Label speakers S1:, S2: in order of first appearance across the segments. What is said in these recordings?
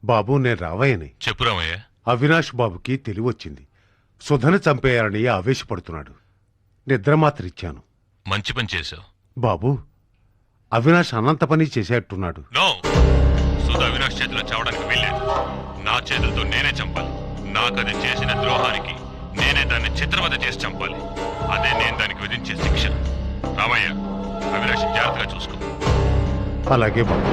S1: బాబు నేను రావయ్యని.
S2: చెప్పు రామయ్య.
S1: అవినాష్ బాబుకి తెలివొచ్చింది. సుధను చంపేయాలని ఆవేశపడుతున్నాడు. నిద్ర మాత్ర ఇచ్చాను.
S2: మంచి పని చేశావు
S1: బాబు. అవినాష్ అనంత పని చేసేట్టున్నాడు.
S2: నో, సుధ అవినాష్ చేతిలో చావడానికి వీల్లేదు. నా చేతులతో నేనే చంపాలి. నాకది చేసిన ద్రోహానికి నేనే దాన్ని చిత్రవద చేసి చంపాలి. అదే నేను దానికి విధించే శిక్ష. రామయ్య, అవినాష్ జాగ్రత్తగా చూసుకో.
S1: అలాగే బాబు.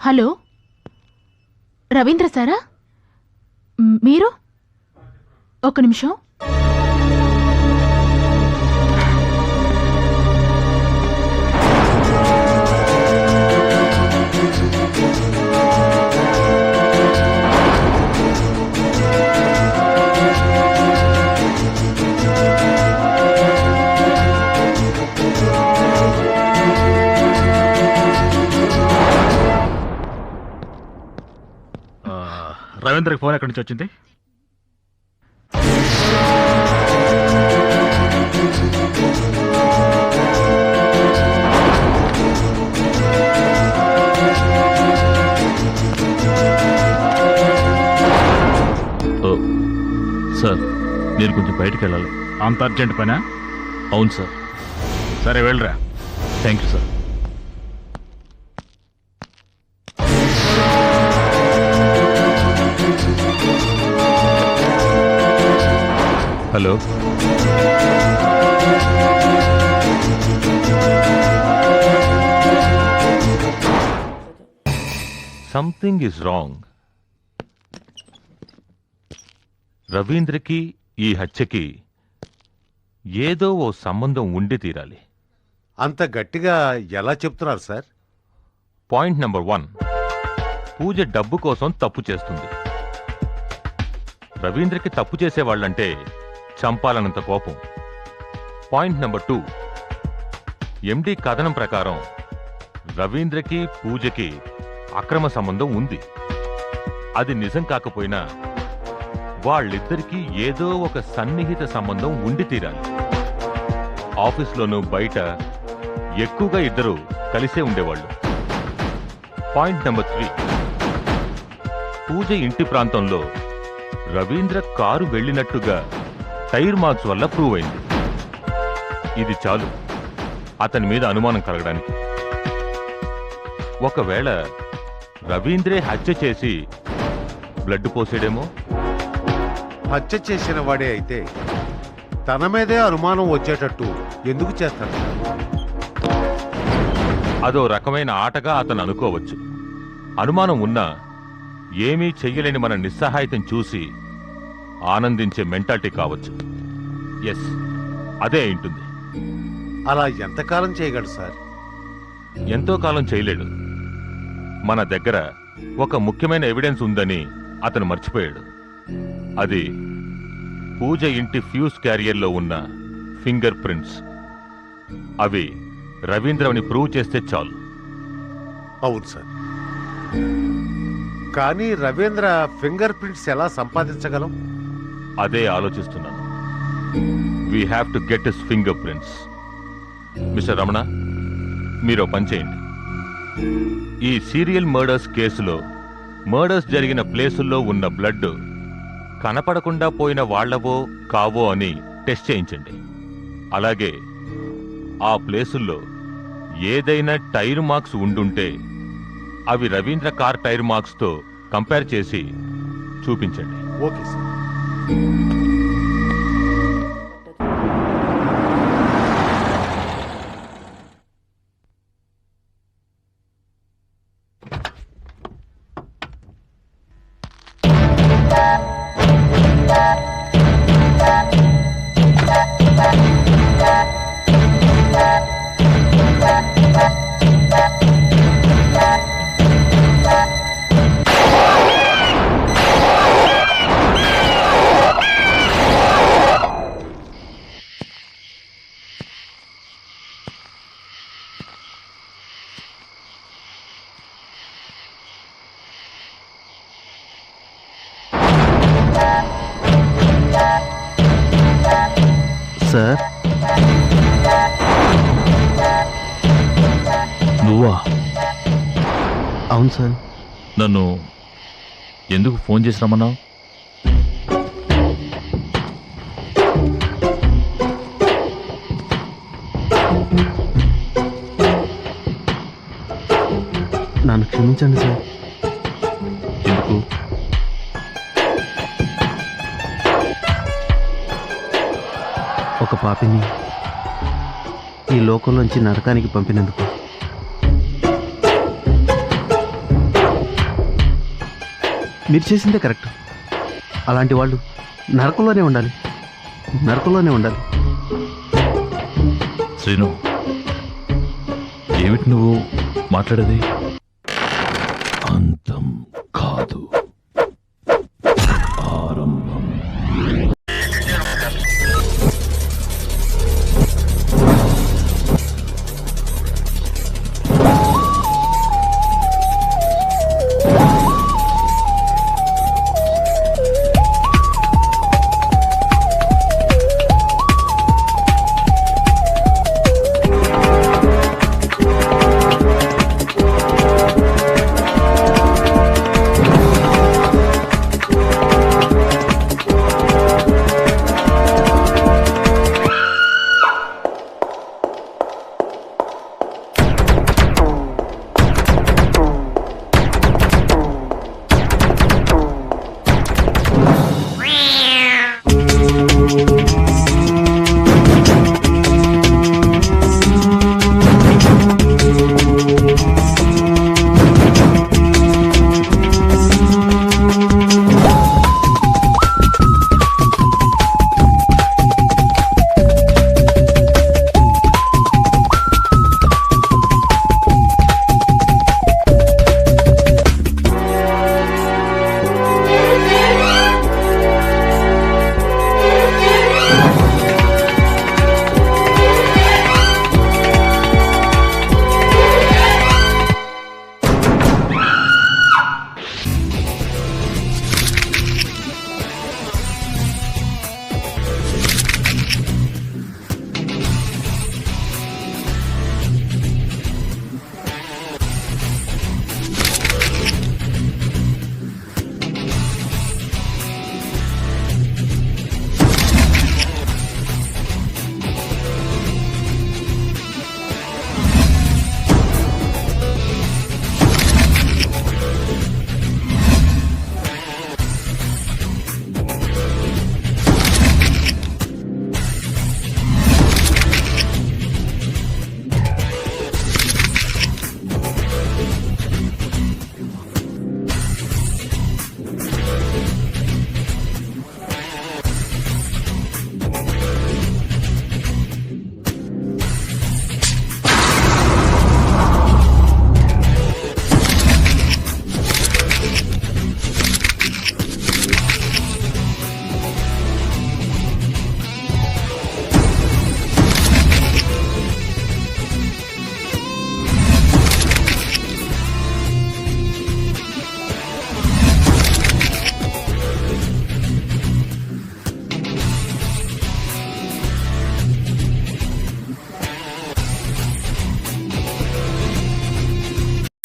S3: హలో, రవీంద్ర సారా? మీరు? ఒక్క నిమిషం.
S4: రవీంద్రకి ఫోన్ ఎక్కడి నుంచి వచ్చింది?
S5: సార్, నేను కొంచెం బయటకు వెళ్ళాలి.
S4: అంత అర్జెంట్ పనా?
S5: అవును సార్.
S4: సరే వెళ్ళరా.
S5: Thank you sir.
S2: Hello, something is wrong. రవీంద్రకి ఈ హత్యకి ఏదో ఓ సంబంధం ఉండి తీరాలి.
S1: అంత గట్టిగా ఎలా చెప్తున్నారు సార్?
S2: పాయింట్ నెంబర్ 1, పూజ డబ్బు కోసం తప్పు చేస్తుంది. రవీంద్రకి తప్పు చేసేవాళ్ళంటే చంపాలన్నంత కోపం. పాయింట్ నెంబర్ 2, ఎండి కథనం ప్రకారం రవీంద్రకి పూజకి అక్రమ సంబంధం ఉంది. అది నిజం కాకపోయినా వాళ్ళిద్దరికీ ఏదో ఒక సన్నిహిత సంబంధం ఉండి తీరాలి. ఆఫీస్లోనూ బయట ఎక్కువగా ఇద్దరు కలిసే ఉండేవాళ్ళు. పాయింట్ నెంబర్ 3, పూజ ఇంటి ప్రాంతంలో రవీంద్ర కారు వెళ్ళినట్టుగా టైర్ మార్క్స్ వల్ల ప్రూవ్ అయింది. ఇది చాలు అతని మీద అనుమానం కలగడానికి. ఒకవేళ రవీంద్రే హత్య చేసి బ్లడ్ పోసాడేమో.
S1: హత్య చేసిన వాడే అయితే తన మీదే అనుమానం వచ్చేటట్టు ఎందుకు చేస్తాడు?
S2: అదో రకమైన ఆటగా అతను అనుకోవచ్చు. అనుమానం ఉన్నా ఏమీ చెయ్యలేని మన నిస్సహాయతను చూసి ఆనందించే మెంటాలిటీ కావచ్చు. ఎస్, అదే ఉంటుంది.
S1: అలా ఎంతకాలం చేయగలడు సార్?
S2: ఎంతో కాలం చేయలేడు. మన దగ్గర ఒక ముఖ్యమైన ఎవిడెన్స్ ఉందని అతను మర్చిపోయాడు. అది పూజ ఇంటి ఫ్యూజ్ క్యారియర్లో ఉన్న ఫింగర్ ప్రింట్స్. అవి రవీంద్రని ప్రూవ్ చేస్తే చాలు.
S1: అవును సార్. కానీ రవీంద్ర ఫింగర్ ప్రింట్స్ ఎలా సంపాదించగలం?
S2: అదే ఆలోచిస్తున్నాను. We have to get his finger prints. Mister Ramana, మీరు పని చేయండి. ఈ సీరియల్ మర్డర్స్ కేసులో మర్డర్స్ జరిగిన ప్లేసుల్లో ఉన్న బ్లడ్ కనపడకుండా పోయిన వాళ్లవో కావో అని టెస్ట్ చేయించండి. అలాగే ఆ ప్లేసుల్లో ఏదైనా టైర్ మార్క్స్ ఉండుంటే అవి రవీంద్ర కార్ టైర్ మార్క్స్తో కంపేర్ చేసి చూపించండి.
S1: Okay sir.
S6: సార్
S5: నువ్వా?
S6: అవును సార్.
S5: నన్ను ఎందుకు ఫోన్ చేసి రమ్మన్నావు?
S6: నన్ను క్షమించండి సార్.
S5: ఎందుకు?
S6: ఒక పాపిని ఈ లోకంలోంచి నరకానికి పంపినందుకు. మీరు చేసిందే కరెక్ట్. అలాంటి వాళ్ళు నరకంలోనే ఉండాలి, నరకంలోనే ఉండాలి.
S5: శ్రీను, ఏమిటి నువ్వు మాట్లాడేది? అంతం కాదు, ఆరంభం.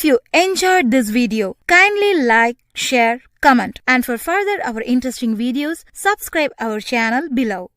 S7: If you enjoyed this video, kindly like, share, comment, and for further our interesting videos, subscribe our channel below.